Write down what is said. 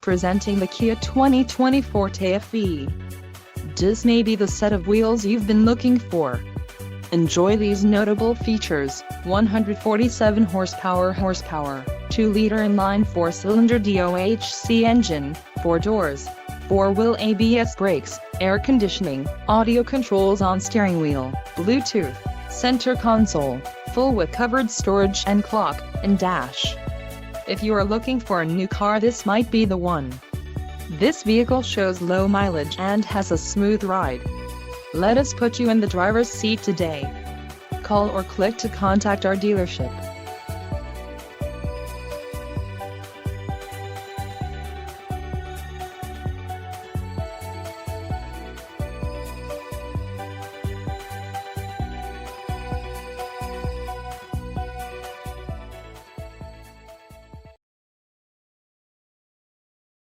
Presenting the Kia 2020 Forte FE. This may be the set of wheels you've been looking for. Enjoy these notable features: 147 horsepower, 2-liter inline 4-cylinder DOHC engine, 4 doors, 4-wheel ABS brakes, air conditioning, audio controls on steering wheel, Bluetooth, center console, full with covered storage and clock and dash. If you are looking for a new car, this might be the one. This vehicle shows low mileage and has a smooth ride. Let us put you in the driver's seat today. Call or click to contact our dealership.